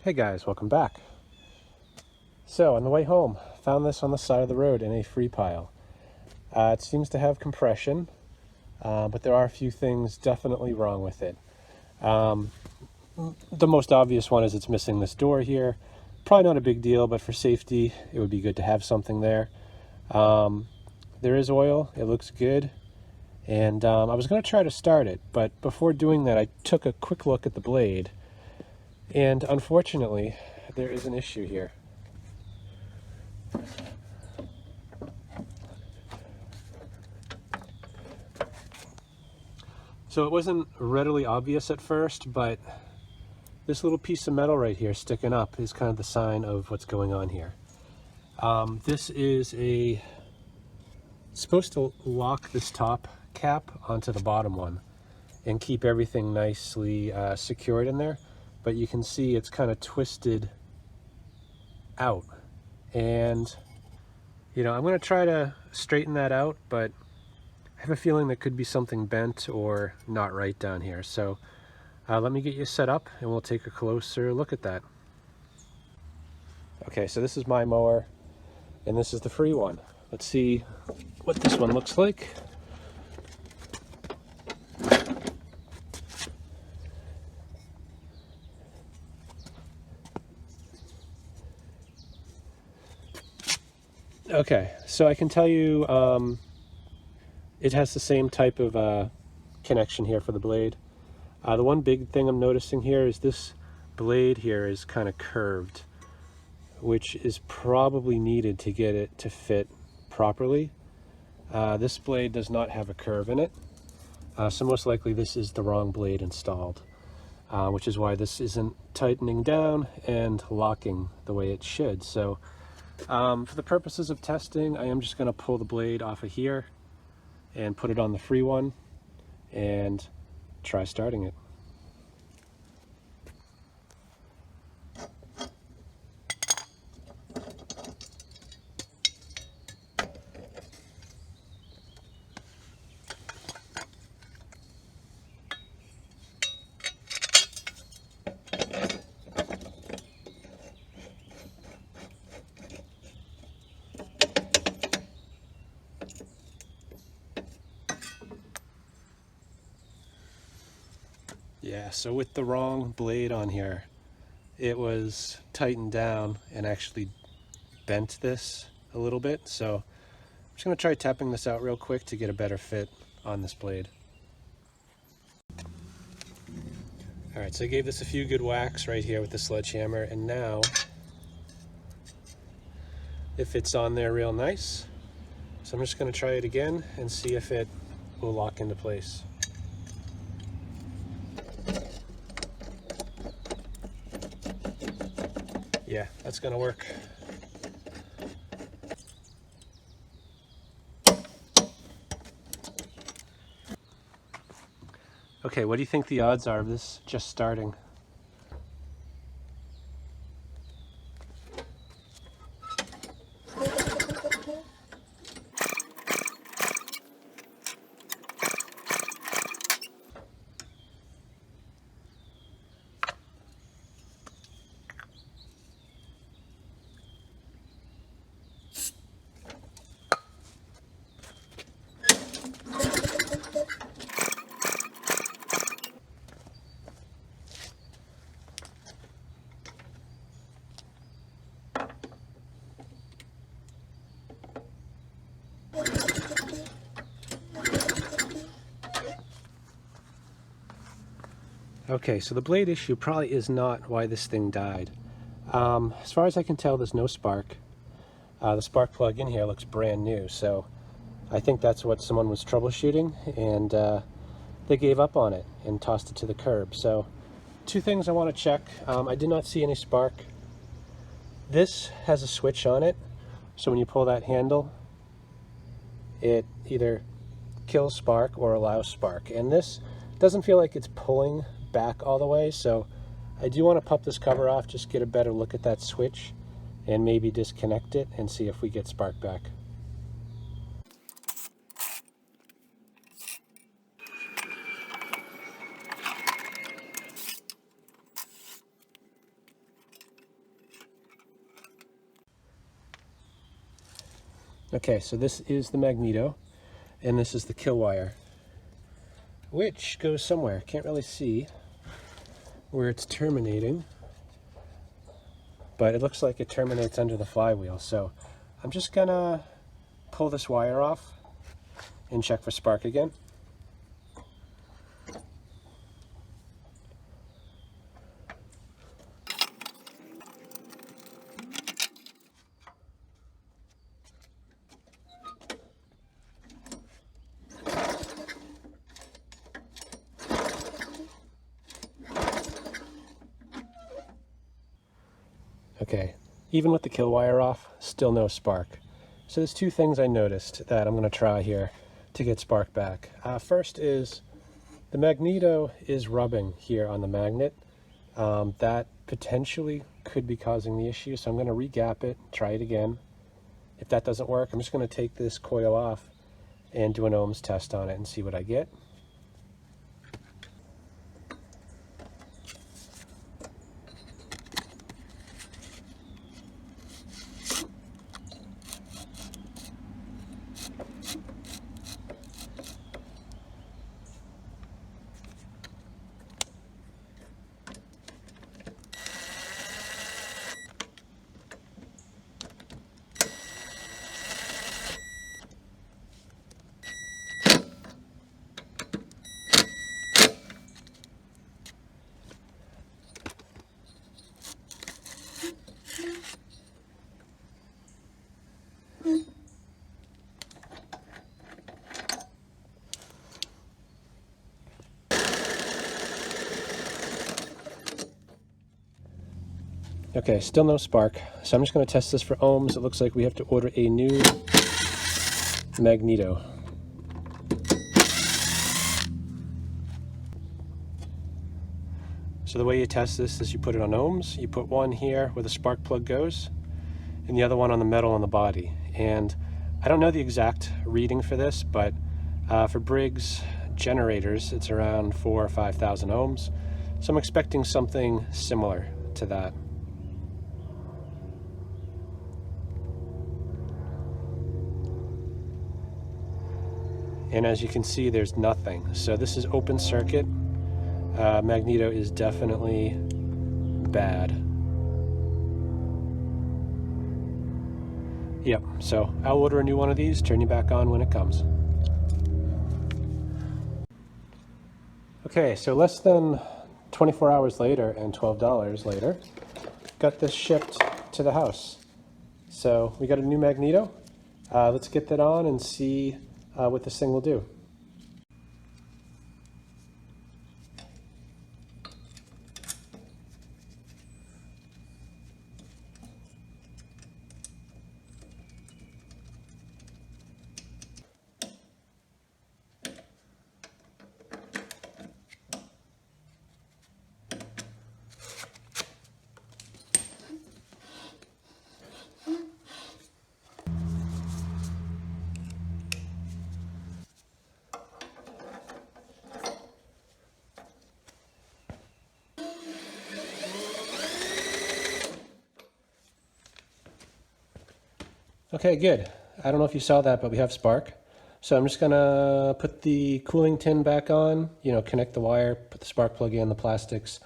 Hey guys, welcome back. So on the way home, found this on the side of the road in a free pile. It seems to have compression, but there are a few things definitely wrong with it. The most obvious one is it's missing this door here. Probably not a big deal, but for safety, it would be good to have something there. There is oil, it looks good, and I was going to try to start it, but before doing that, I took a quick look at the blade, and unfortunately, there is an issue here. So it wasn't readily obvious at first, but this little piece of metal right here sticking up is kind of the sign of what's going on here. This is supposed to lock this top cap onto the bottom one and keep everything nicely secured in there, but you can see it's kind of twisted out, and I'm going to try to straighten that out, but I have a feeling there could be something bent or not right down here. So let me get you set up and we'll take a closer look at that. Okay, so this is my mower and this is the free one. Let's see what this one looks like. Okay, so I can tell you it has the same type of connection here for the blade. The one big thing I'm noticing here is this blade here is kind of curved, which is probably needed to get it to fit properly. This blade does not have a curve in it, so most likely this is the wrong blade installed, which is why this isn't tightening down and locking the way it should. So for the purposes of testing, I am just going to pull the blade off of here and put it on the free one and try starting it. Yeah, so with the wrong blade on here, it was tightened down and actually bent this a little bit. So I'm just going to try tapping this out real quick to get a better fit on this blade. All right, so I gave this a few good whacks right here with the sledgehammer, and now it fits on there real nice. So I'm just going to try it again and see if it will lock into place. Yeah, that's going to work. Okay, what do you think the odds are of this just starting? Okay, so the blade issue probably is not why this thing died. As far as I can tell, there's no spark. The spark plug in here looks brand new, so I think that's what someone was troubleshooting, and they gave up on it and tossed it to the curb. So two things I want to check. I did not see any spark. This has a switch on it, so when you pull that handle, it either kills spark or allows spark, and this doesn't feel like it's pulling back all the way, so I do want to pop this cover off, just get a better look at that switch and maybe disconnect it and see if we get spark back. Okay, so this is the magneto, and this is the kill wire, which goes somewhere. Can't really see where it's terminating, but it looks like it terminates under the flywheel. So I'm just gonna pull this wire off and check for spark again. Okay, even with the kill wire off, still no spark. So there's two things I noticed that I'm going to try here to get spark back. First is the magneto is rubbing here on the magnet. That potentially could be causing the issue, so I'm going to re-gap it, try it again. If that doesn't work, I'm just going to take this coil off and do an ohms test on it and see what I get. Okay, still no spark, so I'm just going to test this for ohms. It looks like we have to order a new magneto. So the way you test this is you put it on ohms, you put one here where the spark plug goes, and the other one on the metal on the body. And I don't know the exact reading for this, but for Briggs generators, it's around 4,000 or 5,000 ohms. So I'm expecting something similar to that. And as you can see, there's nothing. So this is open circuit. Magneto is definitely bad. Yep, so I'll order a new one of these, turn you back on when it comes. Okay, so less than 24 hours later and $12 later, got this shipped to the house. So we got a new magneto. Let's get that on and see what this thing will do. Okay, good. I don't know if you saw that, but we have spark. So I'm just gonna put the cooling tin back on, connect the wire, put the spark plug in, the plastics,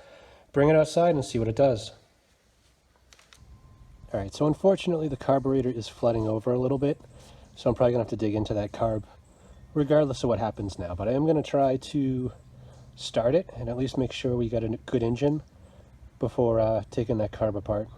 bring it outside and see what it does. All right, so unfortunately the carburetor is flooding over a little bit, so I'm probably gonna have to dig into that carb regardless of what happens now. But I am gonna try to start it and at least make sure we got a good engine before taking that carb apart.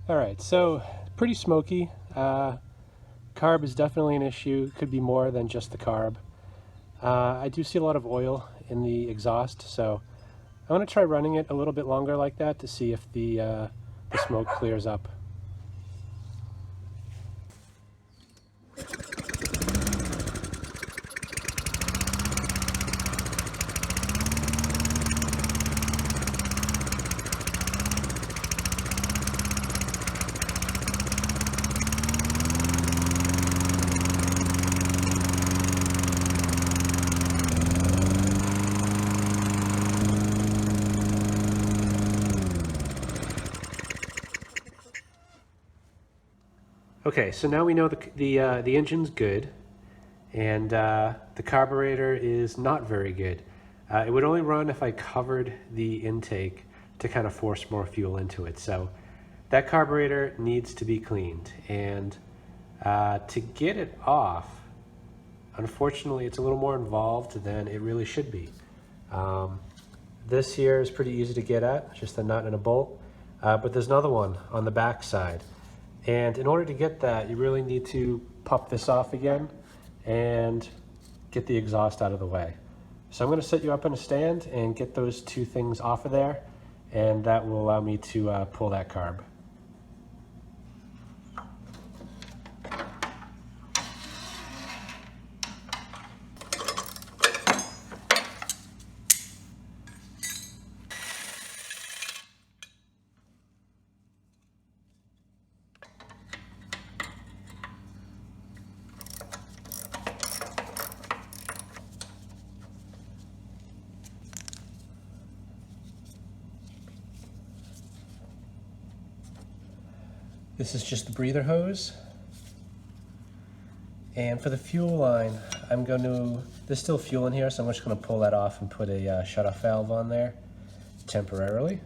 All right, so pretty smoky. Carb carb is definitely an issue. Could be more than just the carb. I do see a lot of oil in the exhaust, so I'm going to try running it a little bit longer like that to see if the smoke clears up. Okay, so now we know the engine's good, and the carburetor is not very good. It would only run if I covered the intake to kind of force more fuel into it. So that carburetor needs to be cleaned, and to get it off, unfortunately, it's a little more involved than it really should be. This here is pretty easy to get at, just a nut and a bolt, but there's another one on the back side. And in order to get that, you really need to pop this off again and get the exhaust out of the way. So I'm going to set you up in a stand and get those two things off of there, and that will allow me to pull that carb. This is just the breather hose. And for the fuel line, there's still fuel in here, so I'm just going to pull that off and put a shutoff valve on there temporarily.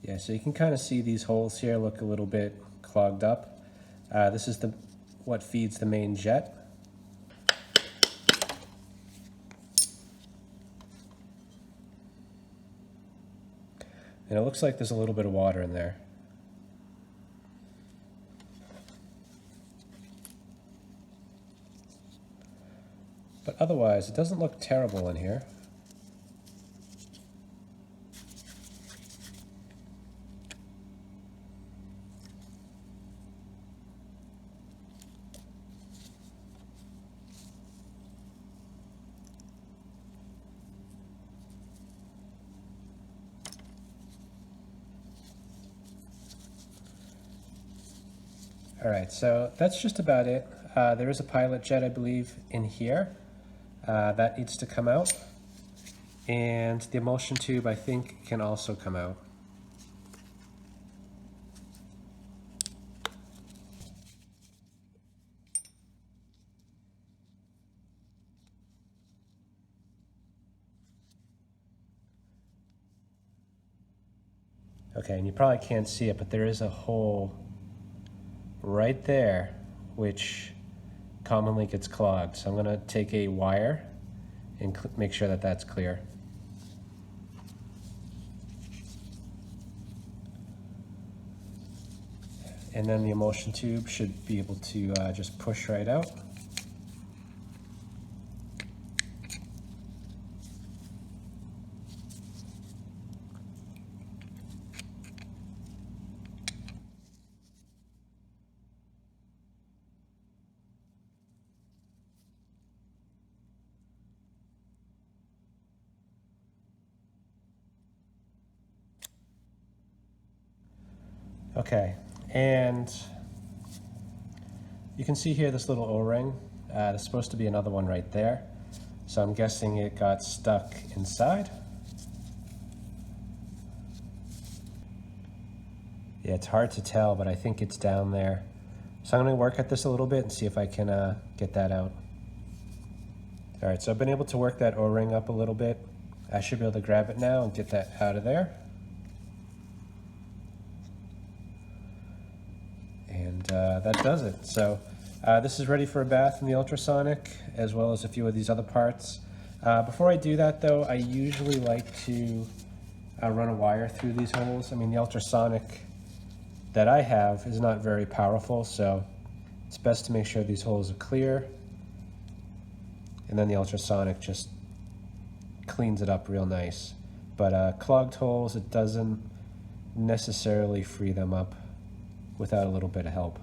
Yeah, so you can kind of see these holes here look a little bit clogged up. This is what feeds the main jet. And it looks like there's a little bit of water in there. But otherwise, it doesn't look terrible in here. All right, so that's just about it. There is a pilot jet, I believe, in here. That needs to come out. And the emulsion tube, I think, can also come out. Okay, and you probably can't see it, but there is a hole right there, which commonly gets clogged. So I'm going to take a wire and make sure that that's clear. And then the emulsion tube should be able to just push right out. Okay, and you can see here this little O-ring. There's supposed to be another one right there. So I'm guessing it got stuck inside. Yeah, it's hard to tell, but I think it's down there. So I'm going to work at this a little bit and see if I can get that out. All right, so I've been able to work that O-ring up a little bit. I should be able to grab it now and get that out of there. And that does it. So this is ready for a bath in the ultrasonic, as well as a few of these other parts. Before I do that though, I usually like to run a wire through these holes. I mean, the ultrasonic that I have is not very powerful, so it's best to make sure these holes are clear. And then the ultrasonic just cleans it up real nice. But clogged holes, it doesn't necessarily free them up without a little bit of help.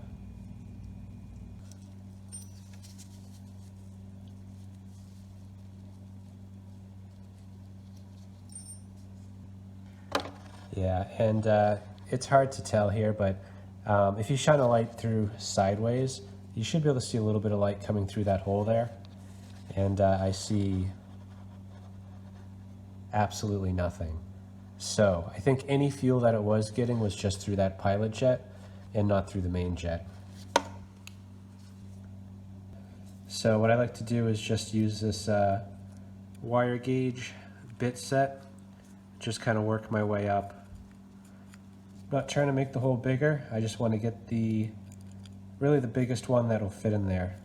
Yeah, and it's hard to tell here, but if you shine a light through sideways, you should be able to see a little bit of light coming through that hole there. And I see absolutely nothing. So I think any fuel that it was getting was just through that pilot jet and not through the main jet. So what I like to do is just use this wire gauge bit set, just kind of work my way up. Not trying to make the hole bigger, I just want to get really the biggest one that'll fit in there,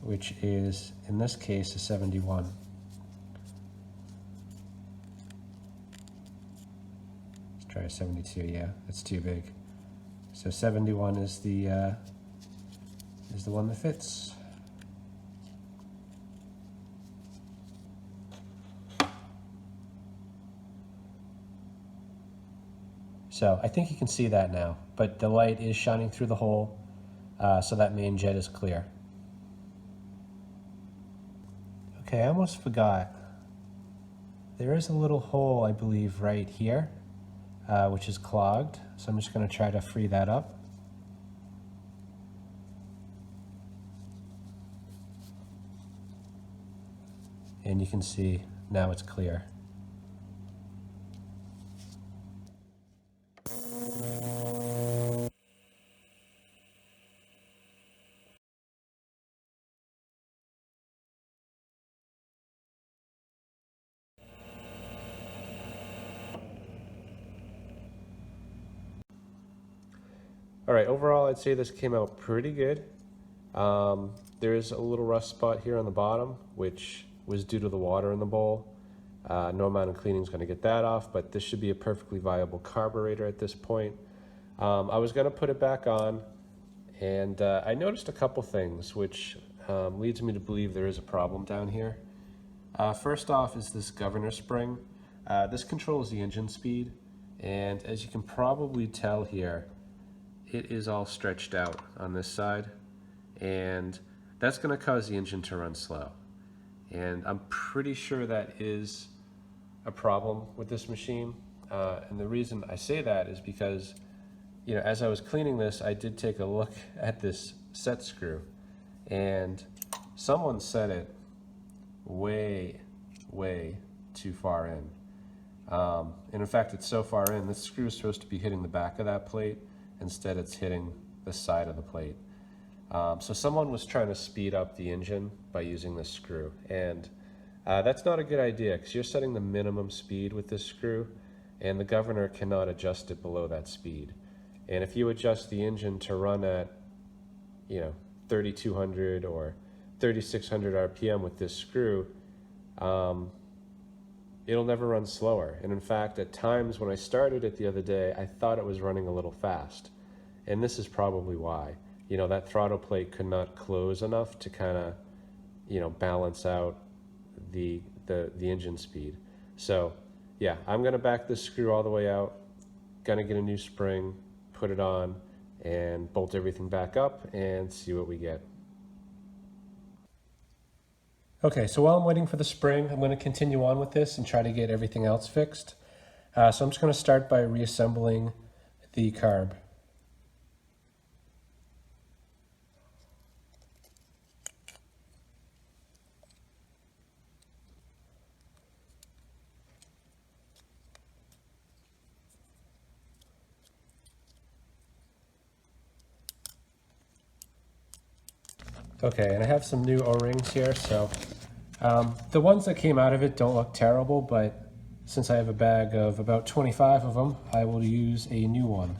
which is, in this case, a 71. Let's try a 72, yeah, that's too big. So 71 is the one that fits. So I think you can see that now, but the light is shining through the hole, so that main jet is clear. Okay, I almost forgot. There is a little hole, I believe, right here, which is clogged. So I'm just going to try to free that up. And you can see now it's clear. All right, overall, I'd say this came out pretty good. There is a little rust spot here on the bottom, which was due to the water in the bowl. No amount of cleaning is going to get that off, but this should be a perfectly viable carburetor at this point. I was going to put it back on, and I noticed a couple things, which leads me to believe there is a problem down here. First off is this governor spring. This controls the engine speed, and as you can probably tell here, it is all stretched out on this side, and that's going to cause the engine to run slow. And I'm pretty sure that is a problem with this machine. And the reason I say that is because, you know, as I was cleaning this, I did take a look at this set screw, and someone set it way, way too far in. And in fact, it's so far in, this screw is supposed to be hitting the back of that plate. Instead, it's hitting the side of the plate. So someone was trying to speed up the engine by using this screw, and that's not a good idea, because you're setting the minimum speed with this screw, and the governor cannot adjust it below that speed. And if you adjust the engine to run at, you know, 3,200 or 3,600 RPM with this screw, it'll never run slower. And in fact, at times when I started it the other day, I thought it was running a little fast. And this is probably why. You know, that throttle plate could not close enough to kind of, you know, balance out the engine speed. So yeah, I'm going to back this screw all the way out, going to get a new spring, put it on, and bolt everything back up and see what we get. Okay, so while I'm waiting for the spring, I'm going to continue on with this and try to get everything else fixed. So I'm just going to start by reassembling the carb. Okay, and I have some new O-rings here, so the ones that came out of it don't look terrible, but since I have a bag of about 25 of them, I will use a new one.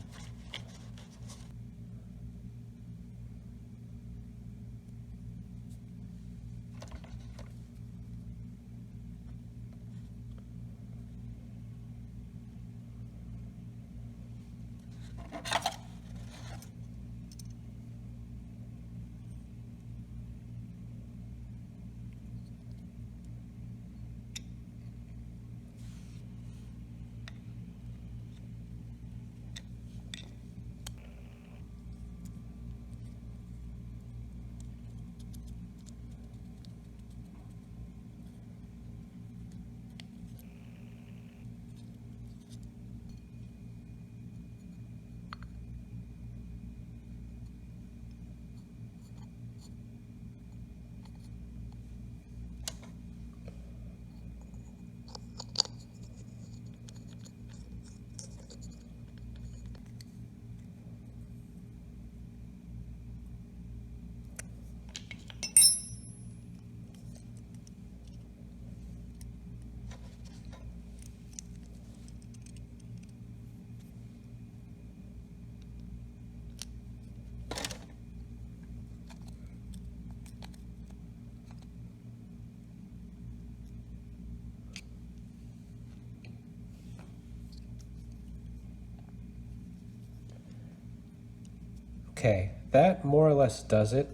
Okay, that more or less does it.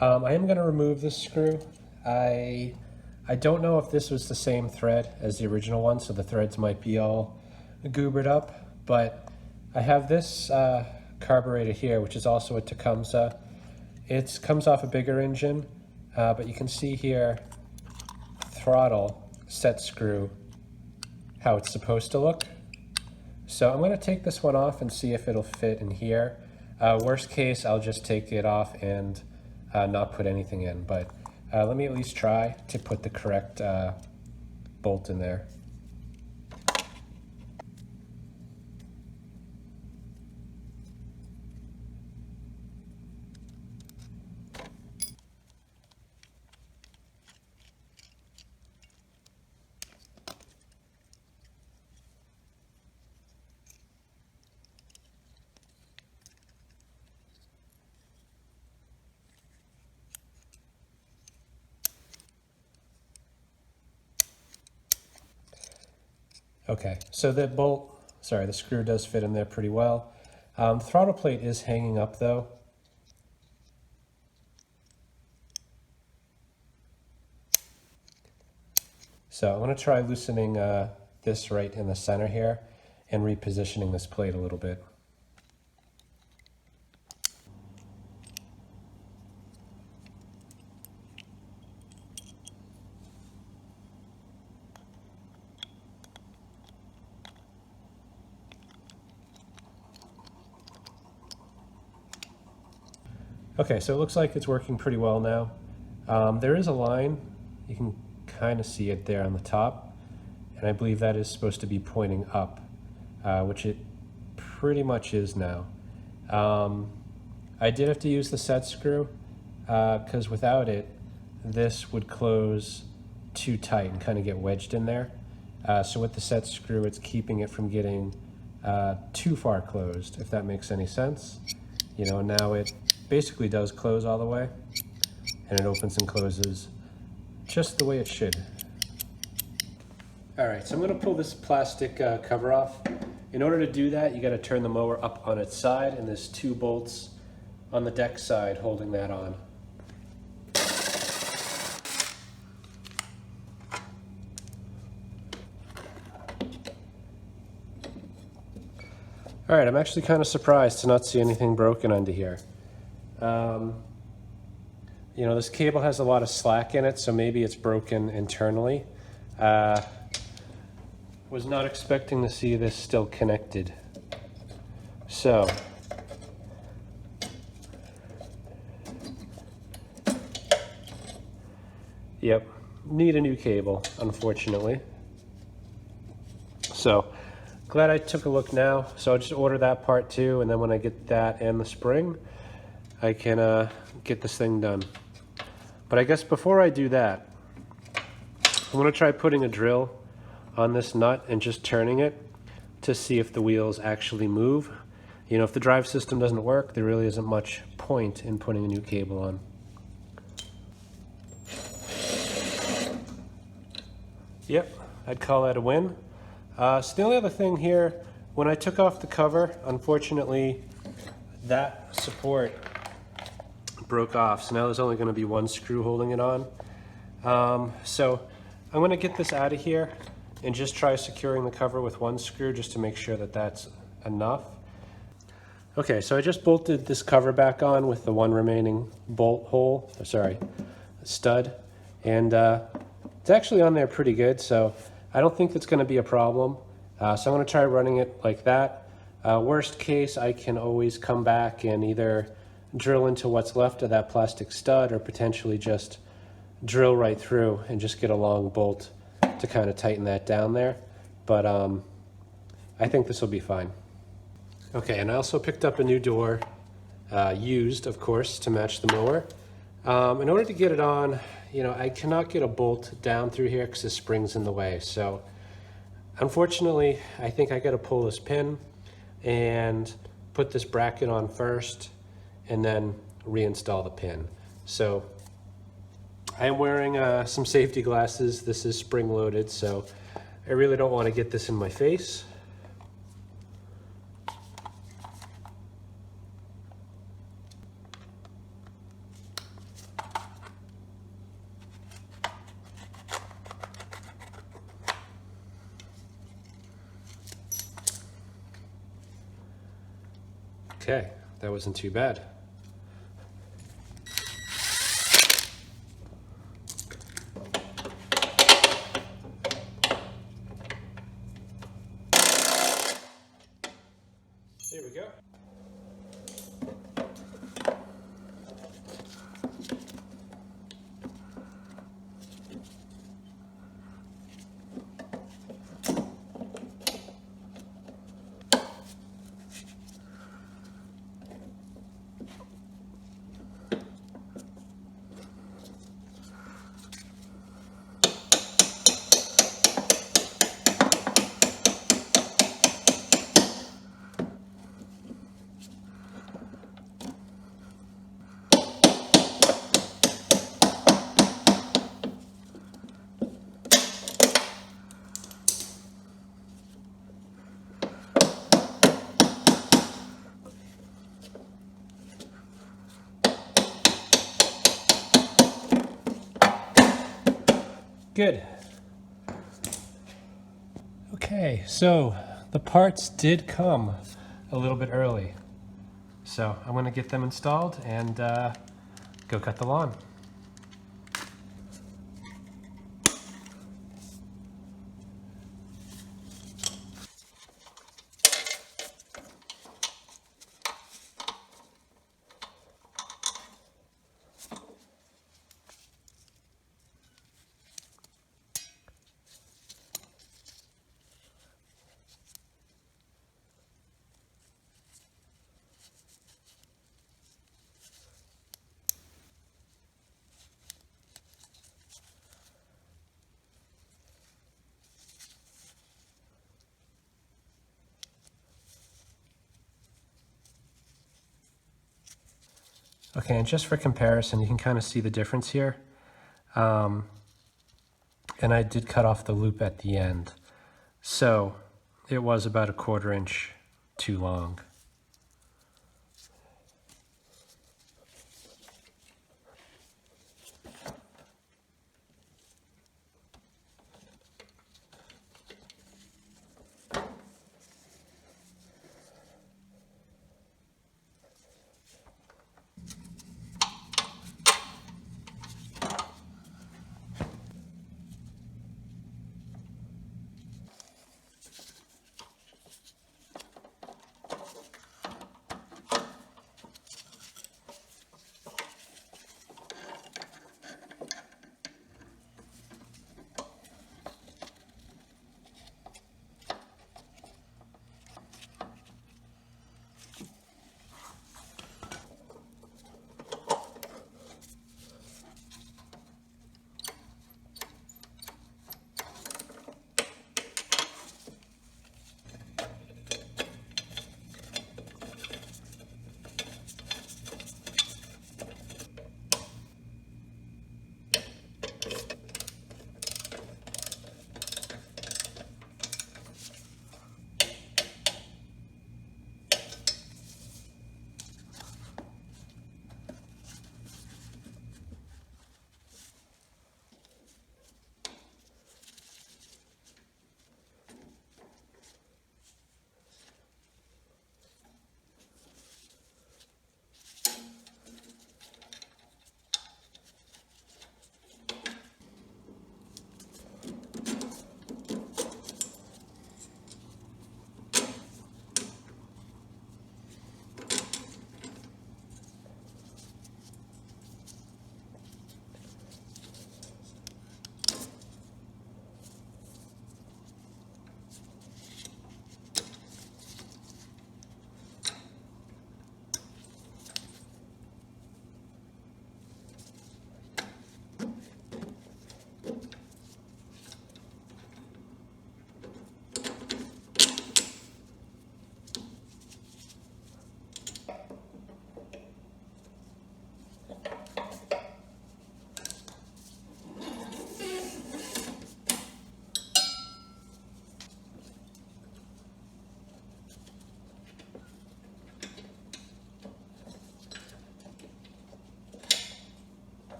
I am going to remove this screw. I don't know if this was the same thread as the original one, so the threads might be all goobered up, but I have this carburetor here, which is also a Tecumseh. It comes off a bigger engine, but you can see here, throttle, set screw, how it's supposed to look. So I'm going to take this one off and see if it'll fit in here. Worst case, I'll just take it off and not put anything in, but let me at least try to put the correct bolt in there. Okay, so the the screw does fit in there pretty well. Throttle plate is hanging up though. So I'm going to try loosening this right in the center here and repositioning this plate a little bit. Okay, so it looks like it's working pretty well now. There is a line, you can kind of see it there on the top, and I believe that is supposed to be pointing up, which it pretty much is now. I did have to use the set screw, because without it, this would close too tight and kind of get wedged in there. So with the set screw, it's keeping it from getting too far closed, if that makes any sense. You know, now it basically does close all the way, and it opens and closes just the way it should. All right, so I'm going to pull this plastic cover off. In order to do that, you got to turn the mower up on its side, and there's 2 bolts on the deck side holding that on. All right, I'm actually kind of surprised to not see anything broken under here. You know, this cable has a lot of slack in it, so maybe it's broken internally. Was not expecting to see this still connected. So, yep, need a new cable, unfortunately. So, glad I took a look now. So I'll just order that part too, and then when I get that and the spring, I can get this thing done. But I guess before I do that, I'm going to try putting a drill on this nut and just turning it to see if the wheels actually move. You know, if the drive system doesn't work, there really isn't much point in putting a new cable on. Yep, I'd call that a win. So the only other thing here, when I took off the cover, unfortunately, that support broke off. So now there's only going to be one screw holding it on. So I'm going to get this out of here and just try securing the cover with one screw just to make sure that that's enough. Okay, so I just bolted this cover back on with the one remaining bolt hole, stud, and it's actually on there pretty good, so I don't think that's going to be a problem. So I'm going to try running it like that. Worst case, I can always come back and either drill into what's left of that plastic stud or potentially just drill right through and just get a long bolt to kind of tighten that down there. But I think this will be fine. Okay, and I also picked up a new door, used of course, to match the mower. In order to get it on, you know, I cannot get a bolt down through here because the spring's in the way. So unfortunately, I think I got to pull this pin and put this bracket on first and then reinstall the pin. So I am wearing some safety glasses. This is spring loaded, so I really don't want to get this in my face. Okay, that wasn't too bad. There we go. Good. Okay, so the parts did come a little bit early. So I'm going to get them installed and go cut the lawn. Okay, and just for comparison, you can kind of see the difference here. And I did cut off the loop at the end. So it was about 1/4 inch too long.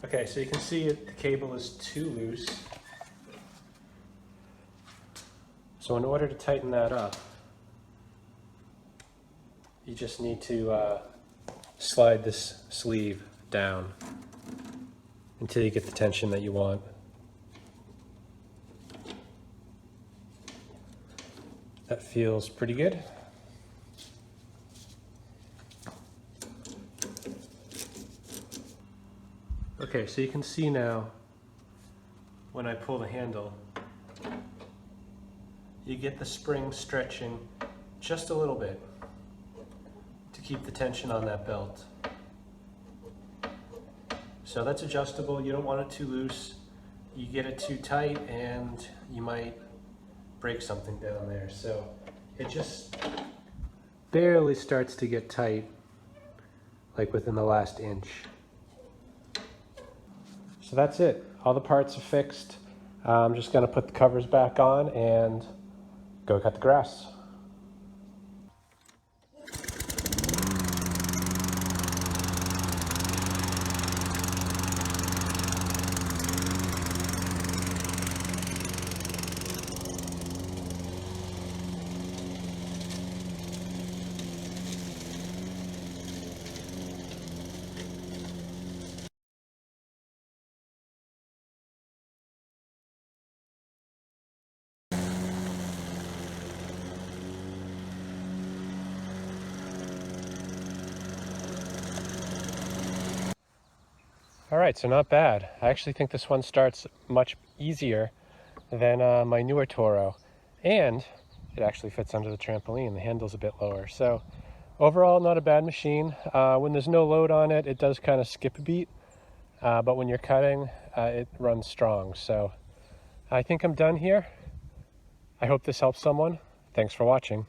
Okay, so you can see the cable is too loose. So in order to tighten that up, you just need to slide this sleeve down until you get the tension that you want. That feels pretty good. Okay, so you can see now when I pull the handle, you get the spring stretching just a little bit to keep the tension on that belt. So that's adjustable. You don't want it too loose. You get it too tight and you might break something down there. So it just barely starts to get tight, like within the last inch. So that's it. All the parts are fixed. I'm just going to put the covers back on and go cut the grass. All right, so not bad. I actually think this one starts much easier than my newer Toro, and it actually fits under the trampoline. The handle's a bit lower. So overall, not a bad machine. When there's no load on it, it does kind of skip a beat, but when you're cutting, it runs strong. So I think I'm done here. I hope this helps someone. Thanks for watching.